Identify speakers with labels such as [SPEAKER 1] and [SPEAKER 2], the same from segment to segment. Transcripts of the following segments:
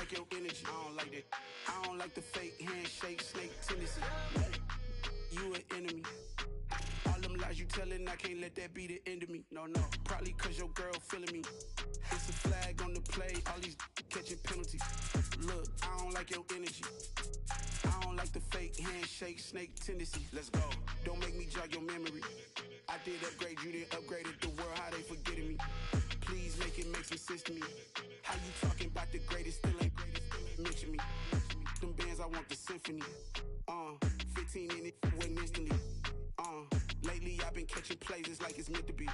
[SPEAKER 1] like your energy. I don't like that. I don't like the fake handshake, snake tendency. You an enemy. All them lies you telling, I can't let that be the end of me. No, probably cause your girl feeling me. It's a flag on the play, all these catching penalties. Look, I don't like your energy. I don't like the fake handshake, snake tendency. Let's go. Don't make me jog your memory. I did upgrade, you didn't upgrade it. The world, how they forgetting me. Please make it make some sense to me. How you talking about the greatest, still ain't greatest? Mention me. Them bands, I want the symphony. 15 in it, wasn't instantly. Lately I've been catching plays, it's like it's meant to be.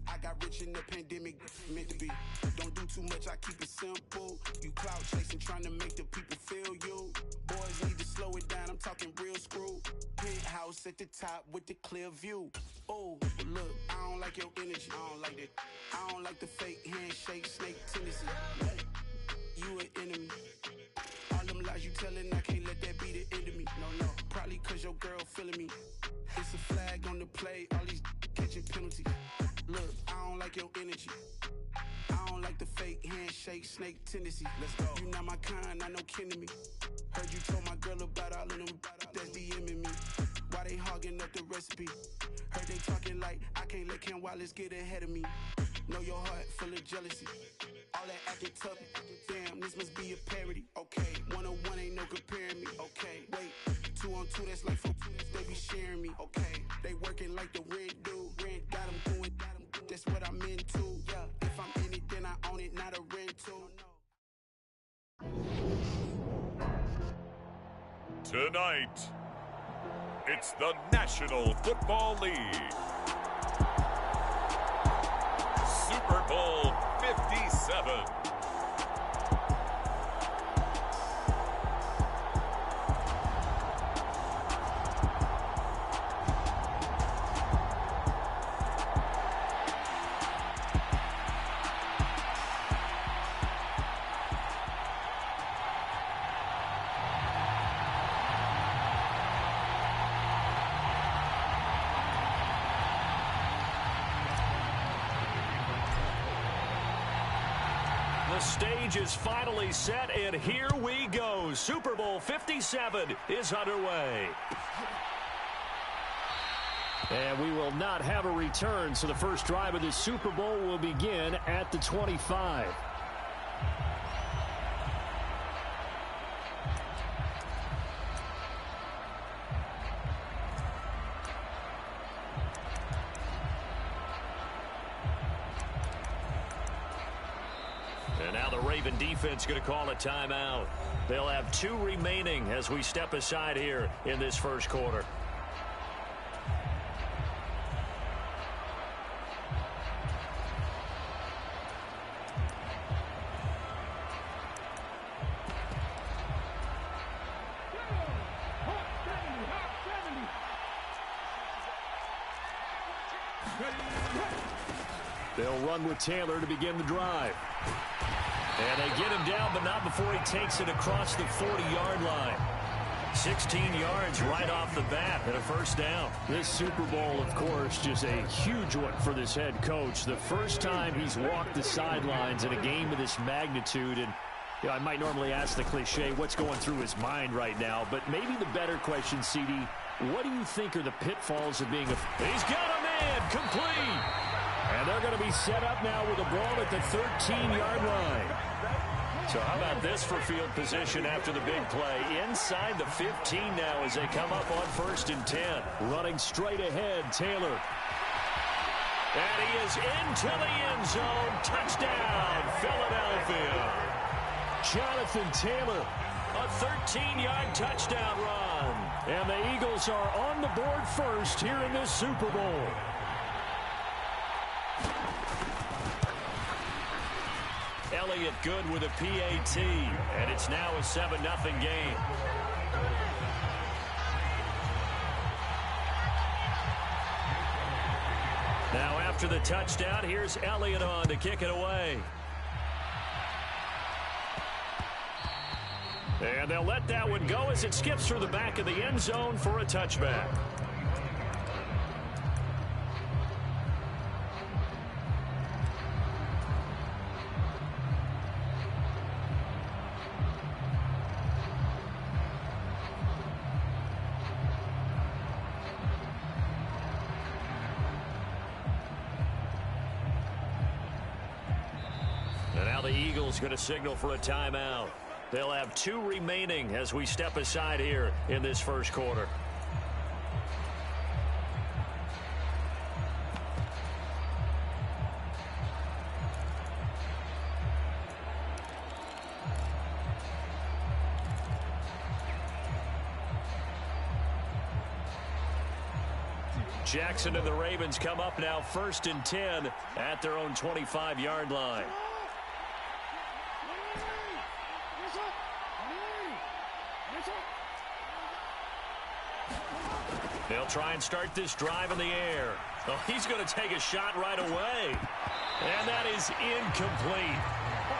[SPEAKER 1] I got rich in the pandemic, meant to be. Don't do too much, I keep it simple. You clout chasing, trying to make the people feel you. Boys need to slow it down, I'm talking real screw. Penthouse at the top with the clear view. Oh, look, I don't like your energy. I don't like that. I don't like the fake handshake, snake tendency. You an enemy. All them lies you telling, I can't let that be the end of me. No, probably cause your girl feeling me. It's a flag on the play, all these catching penalties. Look, I don't like your energy. I don't like the fake handshake, snake tendency. Let's go. You not my kind, I know kin to me. Heard you told my girl about all of them that's DMing me. Why they hogging up the recipe? Heard they talking like I can't let Ken Wallace get ahead of me. Know your heart full of jealousy. All that acting tough, damn, this must be a parody. Okay, 101 ain't no comparing me. Okay, wait, 2 on 2, that's like 4, they be sharing me. Okay, they working like the rent do. Rent got them going, that's what I'm into. Yeah, if I'm in it, then I own it, not a rental.
[SPEAKER 2] Tonight, it's the National Football League. Super Bowl 57.
[SPEAKER 3] The stage is finally set, and here we go. Super Bowl 57 is underway. And we will not have a return, so the first drive of the Super Bowl will begin at the 25. And now the Raven defense going to call a timeout. They'll have 2 remaining as we step aside here in this first quarter. They'll run with Taylor to begin the drive. And they get him down, but not before he takes it across the 40-yard line. 16 yards right off the bat and a first down. This Super Bowl, of course, just a huge one for this head coach. The first time he's walked the sidelines in a game of this magnitude. And you know, I might normally ask the cliche, what's going through his mind right now? But maybe the better question, CD, what do you think are the pitfalls of being a... He's got a man complete. And they're going to be set up now with the ball at the 13-yard line. So how about this for field position after the big play? Inside the 15 now as they come up on 1st and 10. Running straight ahead, Taylor. And he is into the end zone. Touchdown, Philadelphia. Jonathan Taylor, a 13-yard touchdown run. And the Eagles are on the board first here in this Super Bowl. Elliott good with a PAT, and it's now a 7-0 game. Now after the touchdown, here's Elliott on to kick it away. And they'll let that one go as it skips through the back of the end zone for a touchback. Now the Eagles going to signal for a timeout. They'll have 2 remaining as we step aside here in this first quarter. Jackson and the Ravens come up now 1st and 10 at their own 25-yard line. They'll try and start this drive in the air. Oh, he's going to take a shot right away. And that is incomplete.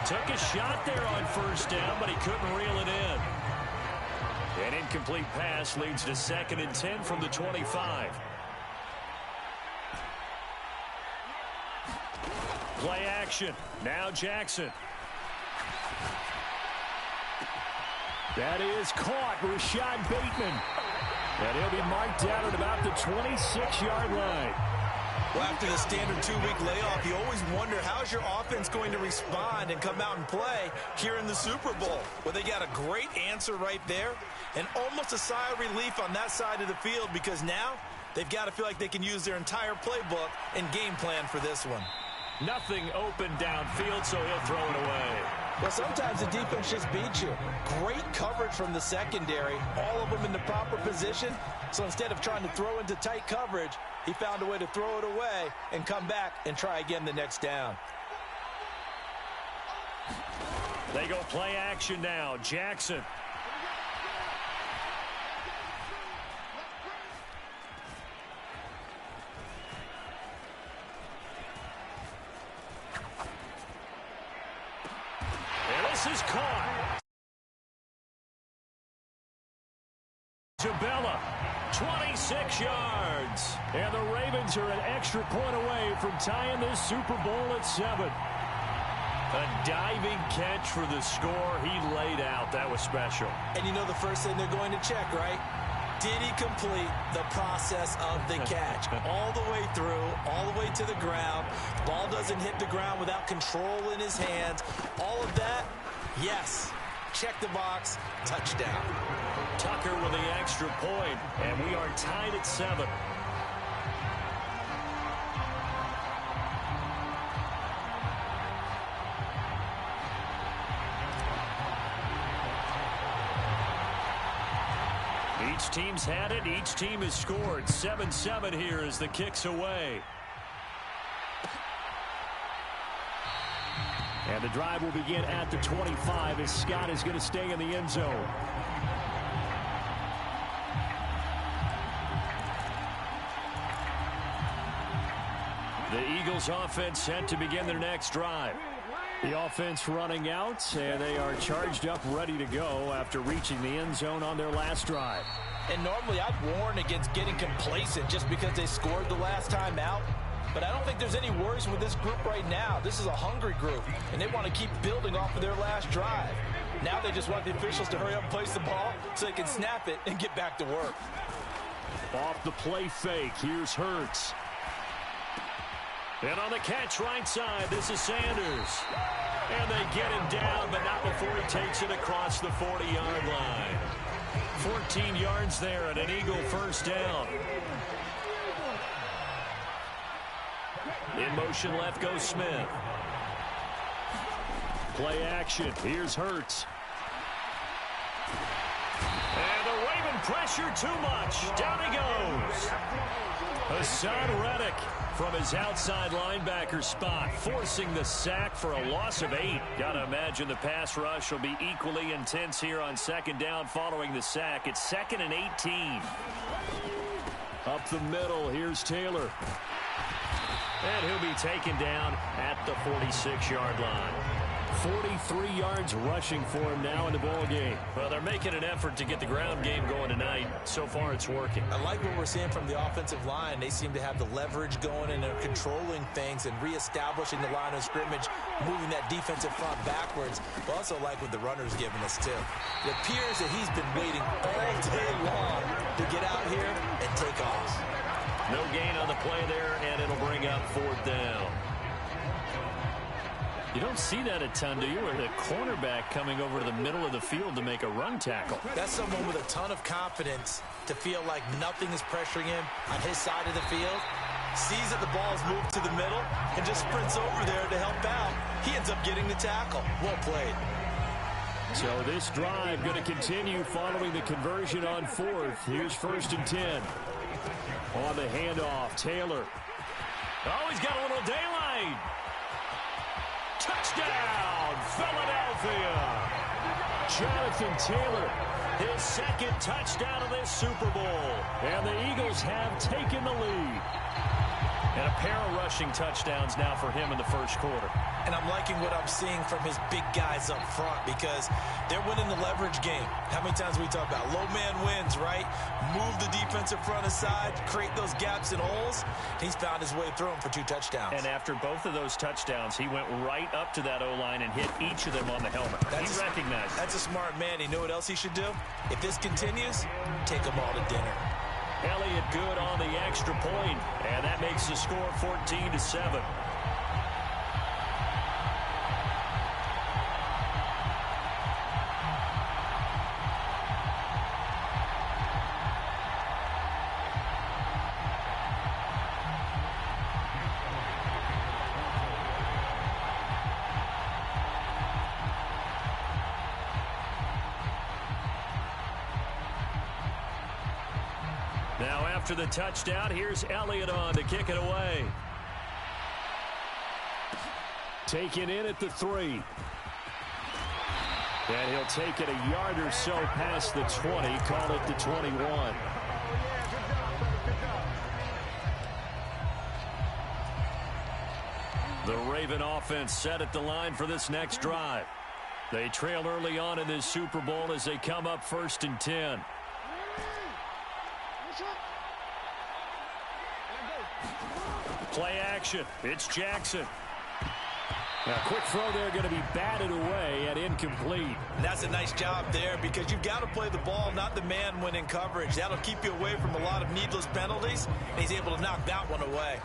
[SPEAKER 3] Took a shot there on 1st down, but he couldn't reel it in. An incomplete pass leads to 2nd and 10 from the 25. Play action. Now Jackson. That is caught. Rashad Bateman. And he'll be marked down at about the 26-yard line.
[SPEAKER 4] Well, after the standard 2-week layoff, you always wonder how's your offense going to respond and come out and play here in the Super Bowl. Well, they got a great answer right there and almost a sigh of relief on that side of the field because now they've got to feel like they can use their entire playbook and game plan for this one.
[SPEAKER 3] Nothing open downfield, so he'll throw it away.
[SPEAKER 4] Well, sometimes the defense just beats you. Great coverage from the secondary, all of them in the proper position. So instead of trying to throw into tight coverage, he found a way to throw it away and come back and try again the next down.
[SPEAKER 3] They go play action now. Jackson. This is caught. Isabella, 26 yards. And the Ravens are an extra point away from tying this Super Bowl at 7. A diving catch for the score. He laid out. That was special.
[SPEAKER 4] And you know the first thing they're going to check, right? Did he complete the process of the catch? All the way through, all the way to the ground. Ball doesn't hit the ground without control in his hands. All of that, yes. Check the box, touchdown.
[SPEAKER 3] Tucker with the extra point, and we are tied at 7. Each team's had it. Each team has scored. 7-7 here as the kick's away. And the drive will begin at the 25 as Scott is going to stay in the end zone. The Eagles offense set to begin their next drive. The offense running out, and they are charged up, ready to go after reaching the end zone on their last drive.
[SPEAKER 4] And normally I'd warn against getting complacent just because they scored the last time out. But I don't think there's any worries with this group right now. This is a hungry group, and they want to keep building off of their last drive. Now they just want the officials to hurry up and place the ball so they can snap it and get back to work.
[SPEAKER 3] Off the play fake, here's Hurts. And on the catch right side, this is Sanders. And they get him down, but not before he takes it across the 40-yard line. 14 yards there and an Eagle first down. In motion left goes Smith. Play action. Here's Hurts. And the Raven pressure too much. Down he goes. Hassan Reddick from his outside linebacker spot, forcing the sack for a loss of 8. Got to imagine the pass rush will be equally intense here on second down following the sack. It's 2nd and 18. Up the middle, here's Taylor. And he'll be taken down at the 46-yard line. 43 yards rushing for him now in the ball game. Well, they're making an effort to get the ground game going tonight. So far, it's working.
[SPEAKER 4] I like what we're seeing from the offensive line. They seem to have the leverage going, and they're controlling things and reestablishing the line of scrimmage, moving that defensive front backwards. But also like what the runner's giving us, too. It appears that he's been waiting all day long to get out here and take off.
[SPEAKER 3] No gain on the play there, and it'll bring up 4th down. You don't see that a ton, do you? Or the cornerback coming over to the middle of the field to make a run tackle.
[SPEAKER 4] That's someone with a ton of confidence to feel like nothing is pressuring him on his side of the field. Sees that the ball's moved to the middle and just sprints over there to help out. He ends up getting the tackle. Well played.
[SPEAKER 3] So this drive going to continue following the conversion on fourth. Here's 1st and 10. On the handoff, Taylor. Oh, he's got a little daylight. Touchdown, Philadelphia. Jonathan Taylor, his 2nd touchdown of this Super Bowl. And the Eagles have taken the lead. And a pair of rushing touchdowns now for him in the first quarter.
[SPEAKER 4] And I'm liking what I'm seeing from his big guys up front because they're winning the leverage game. How many times we talk about low man wins, right? Move the defensive front aside, create those gaps and holes. He's found his way through them for 2 touchdowns.
[SPEAKER 3] And after both of those touchdowns, he went right up to that O-line and hit each of them on the helmet. He recognized it.
[SPEAKER 4] That's a smart man. He knew what else he should do. If this continues, take them all to dinner.
[SPEAKER 3] Elliott good on the extra point, and that makes the score 14-7. Now after the touchdown, here's Elliott on to kick it away. Taken in at the 3. And he'll take it a yard or so past the 20, call it the 21. The Raven offense set at the line for this next drive. They trail early on in this Super Bowl as they come up 1st and 10. Play action. It's Jackson. A quick throw there going to be batted away and incomplete.
[SPEAKER 4] And that's a nice job there because you've got to play the ball, not the man when in coverage. That'll keep you away from a lot of needless penalties, and he's able to knock that one away.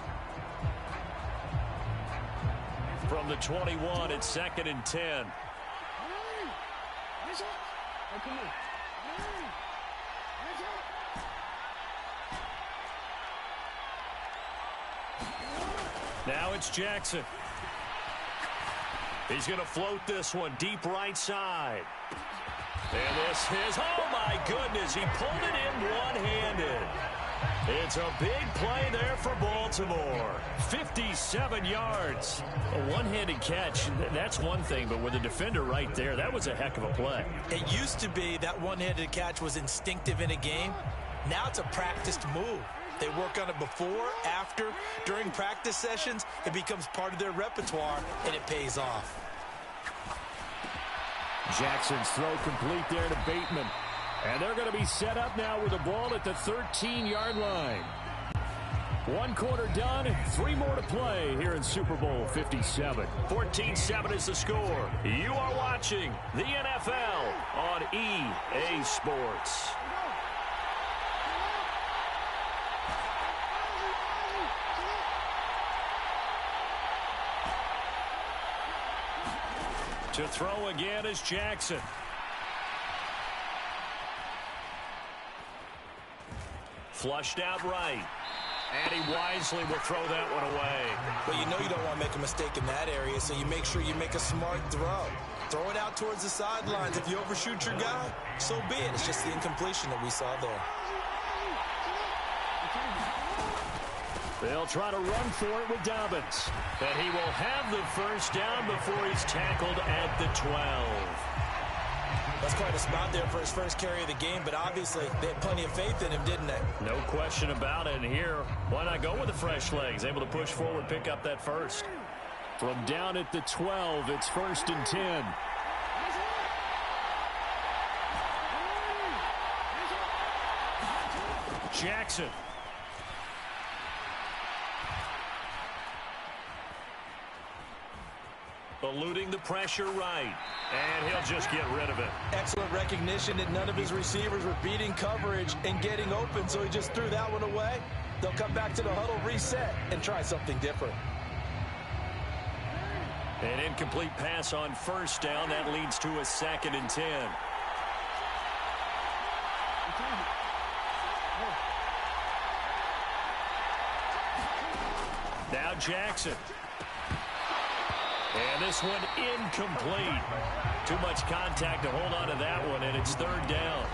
[SPEAKER 3] From the 21, it's 2nd and 10. Now it's Jackson. He's going to float this one deep right side. And this is, oh my goodness, he pulled it in one-handed. It's a big play there for Baltimore. 57 yards. A one-handed catch, that's one thing, but with a defender right there, that was a heck of a play.
[SPEAKER 4] It used to be that one-handed catch was instinctive in a game. Now it's a practiced move. They work on it before, after, during practice sessions. It becomes part of their repertoire, and it pays off.
[SPEAKER 3] Jackson's throw complete there to Bateman. And they're going to be set up now with the ball at the 13-yard line. 1 quarter done, 3 more to play here in Super Bowl 57. 14-7 is the score. You are watching the NFL on EA Sports. To throw again is Jackson. Flushed out right. And he wisely will throw that one away.
[SPEAKER 4] But you know you don't want to make a mistake in that area, so you make sure you make a smart throw. Throw it out towards the sidelines. If you overshoot your guy, so be it. It's just the incompletion that we saw there.
[SPEAKER 3] They'll try to run for it with Dobbins. And he will have the first down before he's tackled at the 12.
[SPEAKER 4] That's quite a spot there for his first carry of the game, but obviously they had plenty of faith in him, didn't they?
[SPEAKER 3] No question about it. And here, why not go with the fresh legs? Able to push forward, pick up that first. From down at the 12, it's 1st and 10. Jackson. Eluding the pressure right. And he'll just get rid of it.
[SPEAKER 4] Excellent recognition that none of his receivers were beating coverage and getting open, so he just threw that one away. They'll come back to the huddle, reset, and try something different.
[SPEAKER 3] An incomplete pass on first down. That leads to a 2nd and 10. Now Jackson. And this one incomplete. Too much contact to hold on to that one, and it's 3rd down.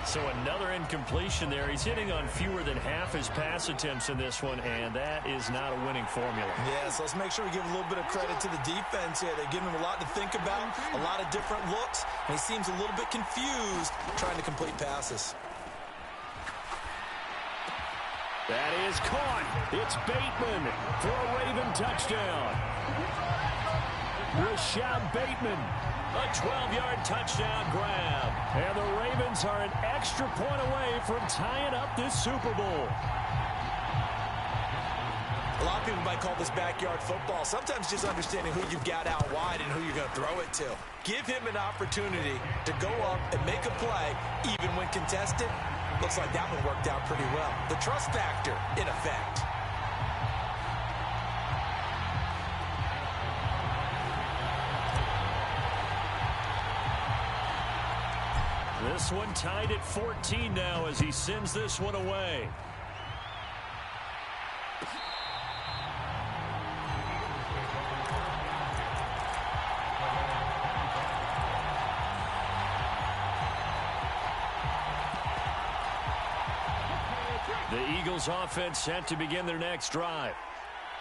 [SPEAKER 3] So another incompletion there. He's hitting on fewer than half his pass attempts in this one, and that is not a winning formula.
[SPEAKER 4] Yes, let's make sure we give a little bit of credit to the defense here. They're giving him a lot to think about, a lot of different looks, and he seems a little bit confused trying to complete passes.
[SPEAKER 3] That is caught. It's Bateman for a Raven touchdown. Rashad Bateman, a 12-yard touchdown grab. And the Ravens are an extra point away from tying up this Super Bowl.
[SPEAKER 4] A lot of people might call this backyard football. Sometimes just understanding who you've got out wide and who you're going to throw it to. Give him an opportunity to go up and make a play, even when contested. Looks like that one worked out pretty well. The trust factor in effect.
[SPEAKER 3] This one tied at 14 now as he sends this one away. The Eagles offense set to begin their next drive.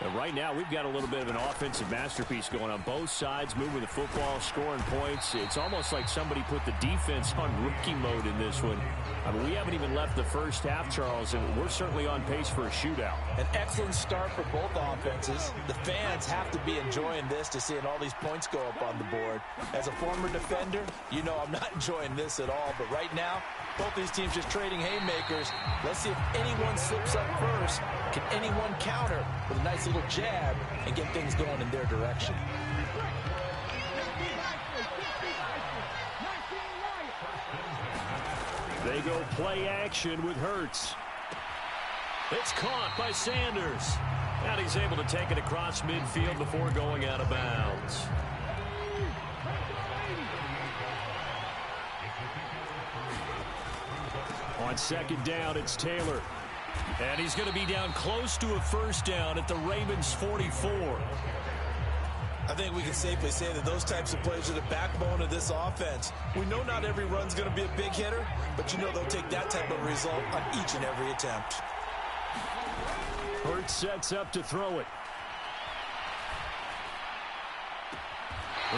[SPEAKER 3] And right now, we've got a little bit of an offensive masterpiece going on both sides, moving the football, scoring points. It's almost like somebody put the defense on rookie mode in this one. I mean, we haven't even left the first half, Charles, and we're certainly on pace for a shootout.
[SPEAKER 4] An excellent start for both offenses. The fans have to be enjoying this to seeing all these points go up on the board. As a former defender, you know I'm not enjoying this at all. But right now, both these teams just trading haymakers. Let's see if anyone slips up first. Can anyone counter with a nice little jab and get things going in their direction?
[SPEAKER 3] They go play action with Hurts. It's caught by Sanders. And he's able to take it across midfield before going out of bounds. On 2nd down, it's Taylor. And he's going to be down close to a first down at the Ravens' 44.
[SPEAKER 4] I think we can safely say that those types of plays are the backbone of this offense. We know not every run's going to be a big hitter, but you know they'll take that type of result on each and every attempt.
[SPEAKER 3] Hurts sets up to throw it.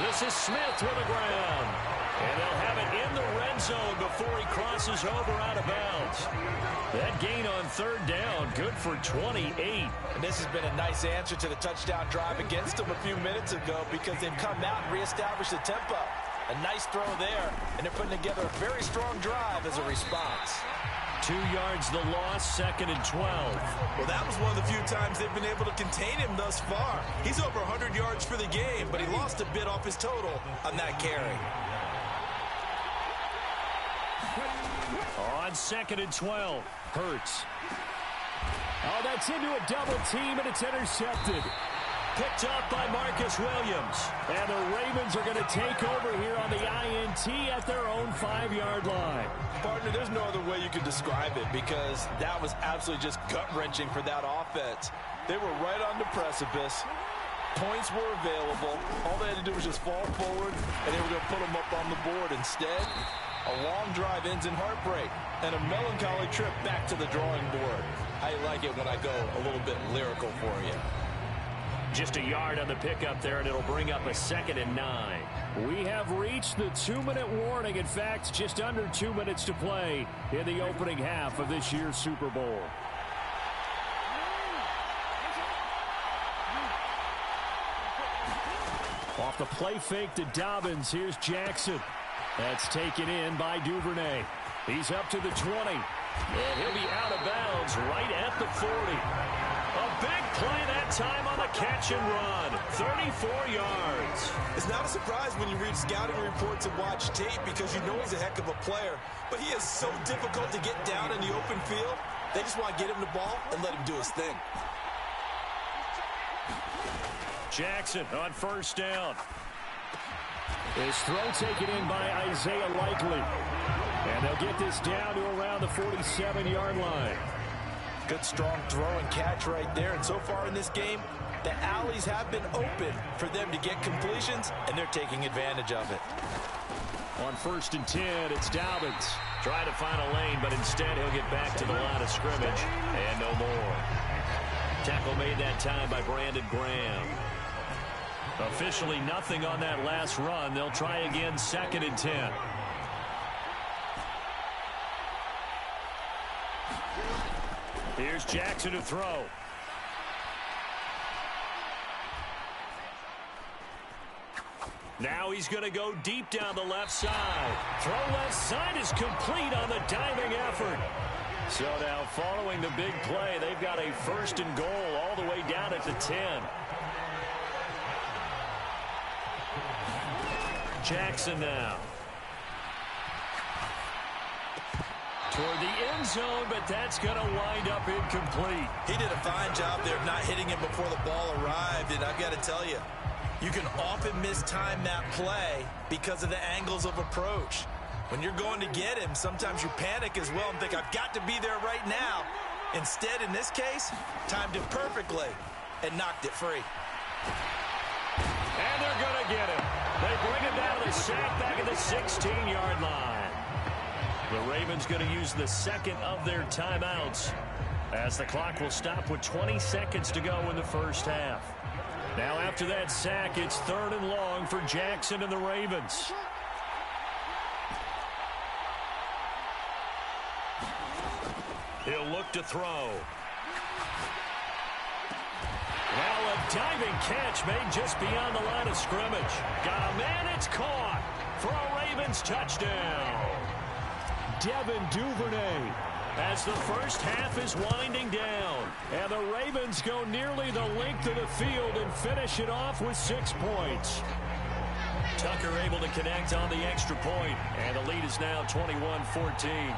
[SPEAKER 3] This is Smith with the ground. And they'll have it in the red zone before he crosses over out of bounds. That gain on 3rd down, good for 28.
[SPEAKER 4] And this has been a nice answer to the touchdown drive against them a few minutes ago because they've come out and reestablished the tempo. A nice throw there, and they're putting together a very strong drive as a response.
[SPEAKER 3] 2 yards the loss, 2nd and 12.
[SPEAKER 4] Well, that was one of the few times they've been able to contain him thus far. He's over 100 yards for the game, but he lost a bit off his total on that carry.
[SPEAKER 3] On 2nd and 12, Hurts. Oh, that's into a double team, and it's intercepted. Picked up by Marcus Williams. And the Ravens are going to take over here on the INT at their own 5-yard line.
[SPEAKER 4] Partner, there's no other way you could describe it because that was absolutely just gut-wrenching for that offense. They were right on the precipice. Points were available. All they had to do was just fall forward, and they were going to put them up on the board. Instead, a long drive ends in heartbreak and a melancholy trip back to the drawing board. I like it when I go a little bit lyrical for you.
[SPEAKER 3] Just a yard on the pickup there, and it'll bring up a 2nd and 9. We have reached the 2-minute warning. In fact, just under 2 minutes to play in the opening half of this year's Super Bowl. Off the play fake to Dobbins, here's Jackson. That's taken in by Duvernay. He's up to the 20. And he'll be out of bounds right at the 40. A big play that time on the catch and run. 34 yards.
[SPEAKER 4] It's not a surprise when you read scouting reports and watch tape because you know he's a heck of a player. But he is so difficult to get down in the open field. They just want to get him the ball and let him do his thing.
[SPEAKER 3] Jackson on first down. His throw taken in by Isaiah Likely. And they'll get this down to around the 47-yard line.
[SPEAKER 4] Good strong throw and catch right there. And so far in this game, the alleys have been open for them to get completions, and they're taking advantage of it.
[SPEAKER 3] On 1st and 10, it's Dobbins. Trying to find a lane, but instead he'll get back to the line of scrimmage. And no more. Tackle made that time by Brandon Graham. Officially nothing on that last run. They'll try again 2nd and 10. Here's Jackson to throw. Now he's going to go deep down the left side. Throw left side is complete on the diving effort. So now following the big play, they've got a 1st and goal all the way down at the 10. Jackson now. Toward the end zone, but that's going to wind up incomplete.
[SPEAKER 4] He did a fine job there of not hitting him before the ball arrived, and I've got to tell you, you can often mistime that play because of the angles of approach. When you're going to get him, sometimes you panic as well and think, I've got to be there right now. Instead, in this case, timed it perfectly and knocked it free.
[SPEAKER 3] And they're going to get him. They bring him down to the sack back at the 16-yard line. The Ravens going to use the 2nd of their timeouts as the clock will stop with 20 seconds to go in the first half. Now after that sack, it's 3rd and long for Jackson and the Ravens. He'll look to throw. Well, a diving catch made just beyond the line of scrimmage. Got a man, it's caught for a Ravens touchdown. Devin Duvernay as the first half is winding down. And the Ravens go nearly the length of the field and finish it off with 6 points. Tucker able to connect on the extra point, and the lead is now 21-14.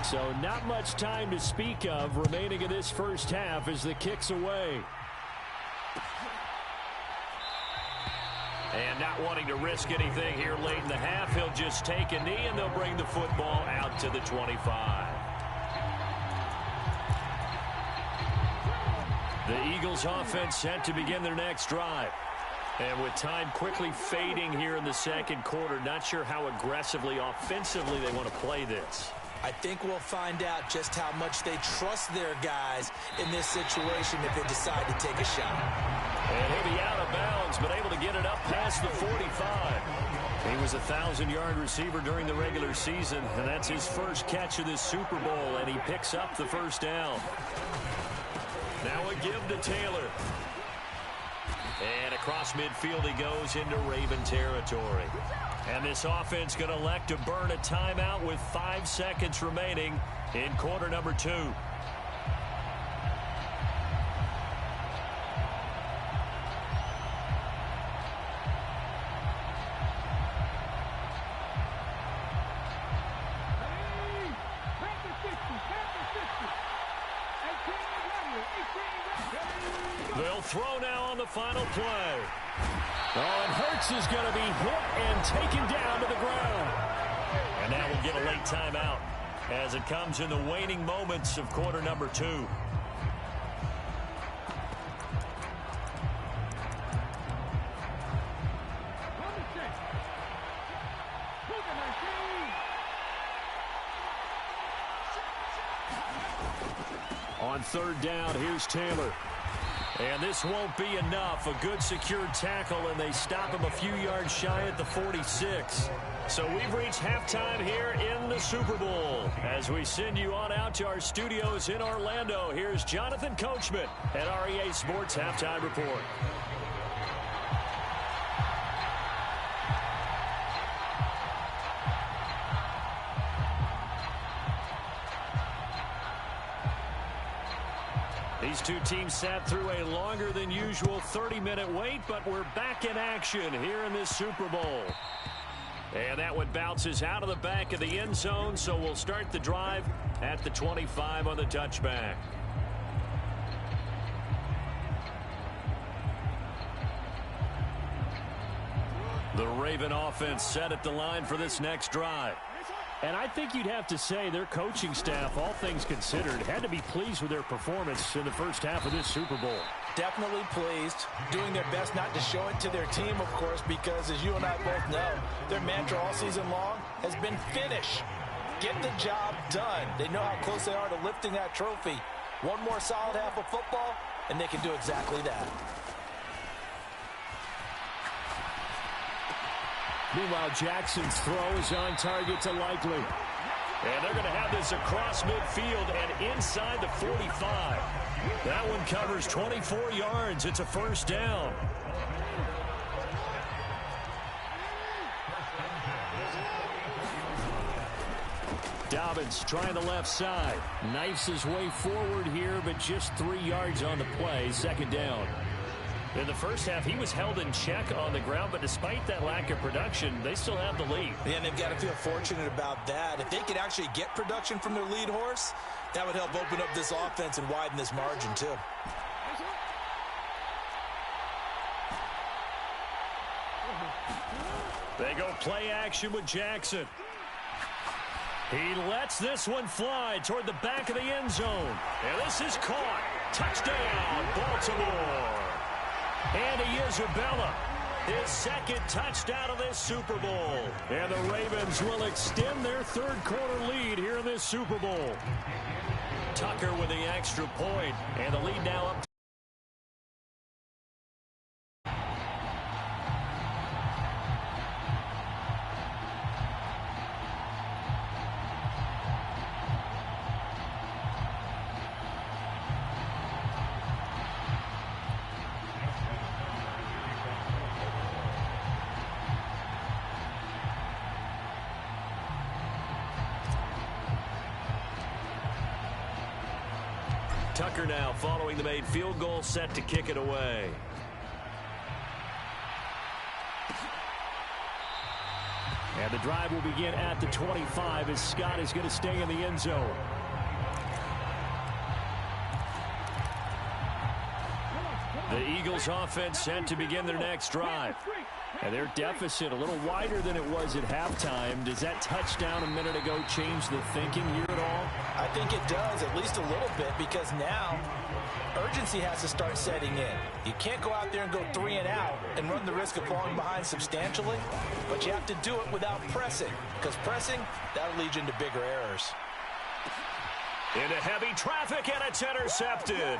[SPEAKER 3] So not much time to speak of remaining in this first half as the kick's away. And not wanting to risk anything here late in the half, he'll just take a knee and they'll bring the football out to the 25. The Eagles offense set to begin their next drive. And with time quickly fading here in the second quarter, not sure how aggressively, offensively they want to play this.
[SPEAKER 4] I think we'll find out just how much they trust their guys in this situation if they decide to take a shot.
[SPEAKER 3] And he'll be out of bounds, but able to get it up past the 45. He was a 1,000-yard receiver during the regular season, and that's his first catch of this Super Bowl, and he picks up the first down. Now a give to Taylor. And across midfield he goes into Raven territory. And this offense going to elect to burn a timeout with 5 seconds remaining in quarter number 2. They'll throw now on the final play. Oh, and Hurts is going to be hit and taken down to the ground. And now we'll get a late timeout as it comes in the waning moments of quarter number 2. On 3rd down, here's Taylor. And this won't be enough. A good secure tackle, and they stop him a few yards shy at the 46. So we've reached halftime here in the Super Bowl. As we send you on out to our studios in Orlando, here's Jonathan Coachman at REA Sports Halftime Report. These two teams sat through a longer than usual 30-minute wait, but we're back in action here in this Super Bowl. And that one bounces out of the back of the end zone, so we'll start the drive at the 25 on the touchback. The Raven offense set at the line for this next drive.
[SPEAKER 5] And I think you'd have to say their coaching staff, all things considered, had to be pleased with their performance in the first half of this Super Bowl.
[SPEAKER 4] Definitely pleased, doing their best not to show it to their team, of course, because as you and I both know, their mantra all season long has been finish. Get the job done. They know how close they are to lifting that trophy. One more solid half of football, and they can do exactly that.
[SPEAKER 5] Meanwhile, Jackson's throw is on target to Likely.
[SPEAKER 3] And they're going to have this across midfield and inside the 45. That one covers 24 yards. It's a first down. Dobbins trying the left side.
[SPEAKER 5] Knifes his way forward here, but just 3 yards on the play. Second down.
[SPEAKER 3] In the first half, he was held in check on the ground, but despite that lack of production, they still have the lead.
[SPEAKER 4] Yeah, and they've got to feel fortunate about that. If they could actually get production from their lead horse, that would help open up this offense and widen this margin, too.
[SPEAKER 3] They go play action with Jackson. He lets this one fly toward the back of the end zone. And this is caught. Touchdown, Baltimore. And Isabella, his second touchdown of this Super Bowl.
[SPEAKER 5] And the Ravens will extend their third-quarter lead here in this Super Bowl.
[SPEAKER 3] Tucker with the extra point, and the lead now up. Tucker now following the made field goal, set to kick it away.
[SPEAKER 5] And the drive will begin at the 25 as Scott is going to stay in the end zone.
[SPEAKER 3] The Eagles offense set to begin their next drive.
[SPEAKER 5] And their deficit a little wider than it was at halftime. Does that touchdown a minute ago change the thinking here at all?
[SPEAKER 4] I think it does, at least a little bit, because now urgency has to start setting in. You can't go out there and go 3 and out and run the risk of falling behind substantially, but you have to do it without pressing, because pressing, that'll lead you into bigger errors.
[SPEAKER 3] Into heavy traffic, and it's intercepted.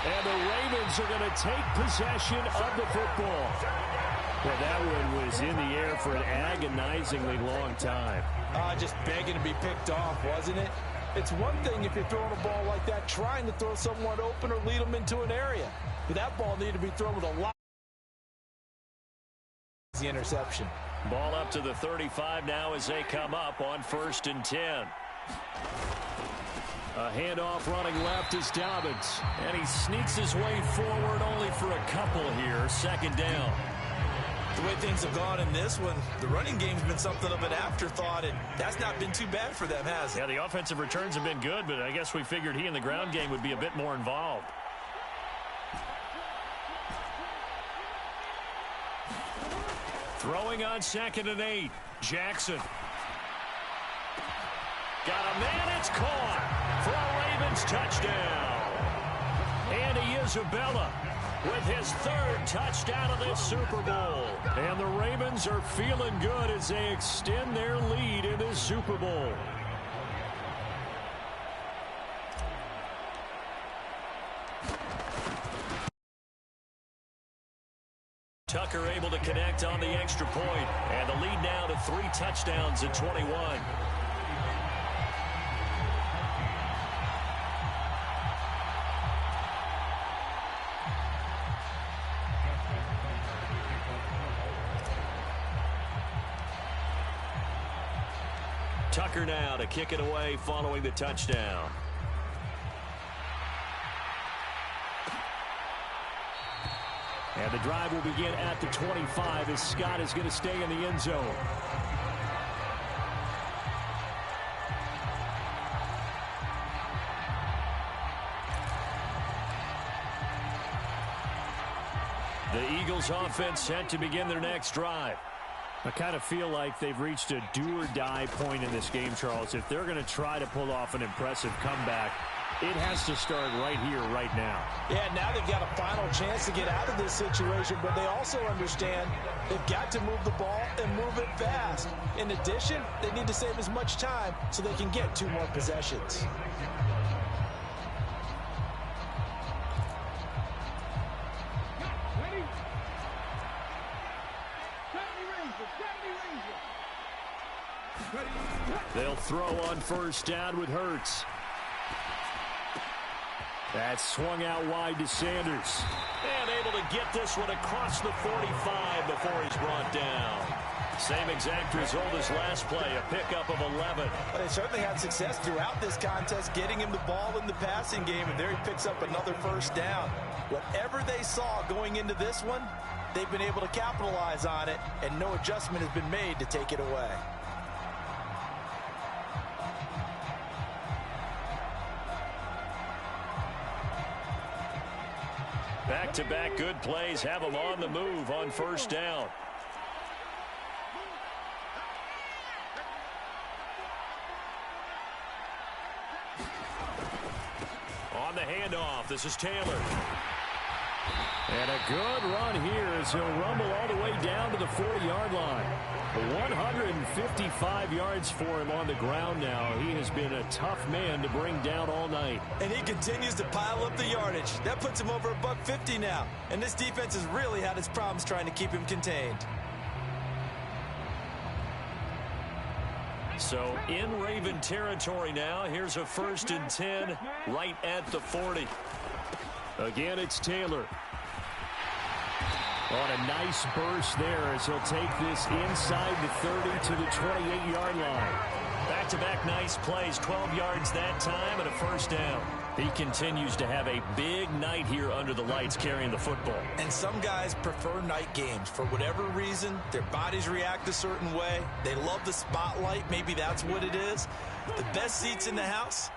[SPEAKER 5] And the Ravens are going to take possession of the football. Well, that one was in the air for an agonizingly long time.
[SPEAKER 4] Just begging to be picked off, wasn't it? It's one thing if you're throwing a ball like that, trying to throw someone open or lead them into an area. But that ball needed to be thrown with a lot. The interception.
[SPEAKER 3] Ball up to the 35 now as they come up on 1st and 10.
[SPEAKER 5] A handoff running left is Dobbins.
[SPEAKER 3] And he sneaks his way forward only for a couple here. Second down.
[SPEAKER 4] The way things have gone in this one, the running game's been something of an afterthought, and that's not been too bad for them, has it?
[SPEAKER 3] Yeah, the offensive returns have been good, but I guess we figured he in the ground game would be a bit more involved. Throwing on 2nd and 8. Jackson. Got a man, it's caught for a Ravens touchdown. Andy Isabella with his 3rd touchdown of this Super Bowl.
[SPEAKER 5] And the Ravens are feeling good as they extend their lead in this Super Bowl.
[SPEAKER 3] Tucker able to connect on the extra point, and the lead now to 3 touchdowns at 21. Tucker now to kick it away following the touchdown.
[SPEAKER 5] And the drive will begin at the 25 as Scott is going to stay in the end zone.
[SPEAKER 3] The Eagles offense set to begin their next drive.
[SPEAKER 5] I kind of feel like they've reached a do-or-die point in this game, Charles. If they're going to try to pull off an impressive comeback, it has to start right here, right now.
[SPEAKER 4] Yeah, now they've got a final chance to get out of this situation, but they also understand they've got to move the ball and move it fast. In addition, they need to save as much time so they can get 2 more possessions.
[SPEAKER 5] They'll throw on first down with Hurts. That's swung out wide to Sanders.
[SPEAKER 3] And able to get this one across the 45 before he's brought down. Same exact result as last play, a pickup of 11.
[SPEAKER 4] Well, they certainly had success throughout this contest, getting him the ball in the passing game, and there he picks up another first down. Whatever they saw going into this one, they've been able to capitalize on it, and no adjustment has been made to take it away.
[SPEAKER 3] Back-to-back good plays have them on the move on first down. On the handoff, this is Taylor.
[SPEAKER 5] And a good run here as he'll rumble all the way down to the 40-yard line. 155 yards for him on the ground now. He has been a tough man to bring down all night.
[SPEAKER 4] And he continues to pile up the yardage. That puts him over $150 now. And this defense has really had its problems trying to keep him contained.
[SPEAKER 3] So in Raven territory now. Here's a 1st and 10 right at the 40.
[SPEAKER 5] Again, it's Taylor. On a nice burst there as he'll take this inside the 30 to the 28-yard line.
[SPEAKER 3] Back-to-back nice plays, 12 yards that time and a first down. He continues to have a big night here under the lights carrying the football.
[SPEAKER 4] And some guys prefer night games. For whatever reason, their bodies react a certain way. They love the spotlight. Maybe that's what it is. The best seats in the house,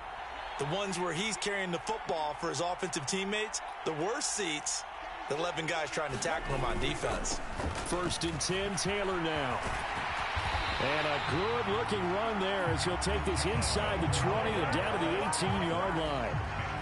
[SPEAKER 4] the ones where he's carrying the football for his offensive teammates. The worst seats, the 11 guys trying to tackle him on defense.
[SPEAKER 5] 1st and 10, Taylor now. And a good-looking run there as he'll take this inside the 20 and down to the 18-yard line.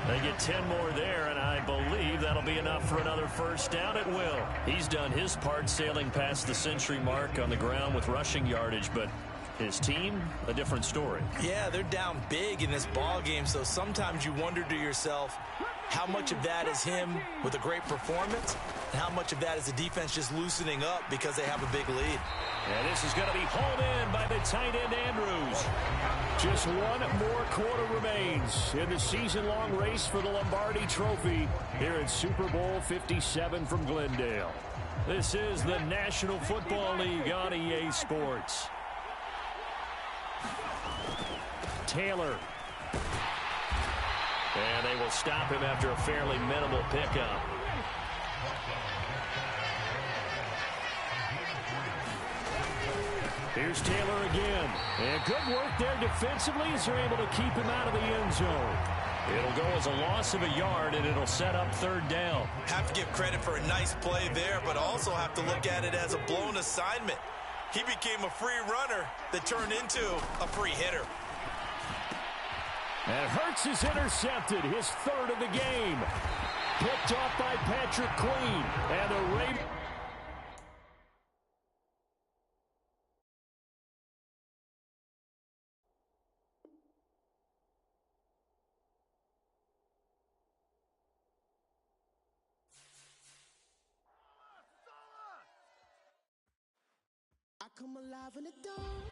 [SPEAKER 3] They get 10 more there, and I believe that'll be enough for another first down. It will. He's done his part sailing past the century mark on the ground with rushing yardage, but his team, a different story.
[SPEAKER 4] Yeah, they're down big in this ball game, so sometimes you wonder to yourself, how much of that is him with a great performance, and how much of that is the defense just loosening up because they have a big lead.
[SPEAKER 3] And this is going to be hauled in by the tight end, Andrews.
[SPEAKER 5] Just one more quarter remains in the season-long race for the Lombardi Trophy here in Super Bowl 57 from Glendale.
[SPEAKER 3] This is the National Football League on EA Sports.
[SPEAKER 5] Taylor.
[SPEAKER 3] And they will stop him after a fairly minimal pickup.
[SPEAKER 5] Here's Taylor again. And good work there defensively as they're able to keep him out of the end zone.
[SPEAKER 3] It'll go as a loss of a yard, and it'll set up 3rd down.
[SPEAKER 4] Have to give credit for a nice play there, but also have to look at it as a blown assignment. He became a free runner that turned into a free hitter.
[SPEAKER 5] And Hurts is intercepted, his 3rd of the game. Picked off by Patrick Queen. And the Ravens.
[SPEAKER 1] I come alive in the dark.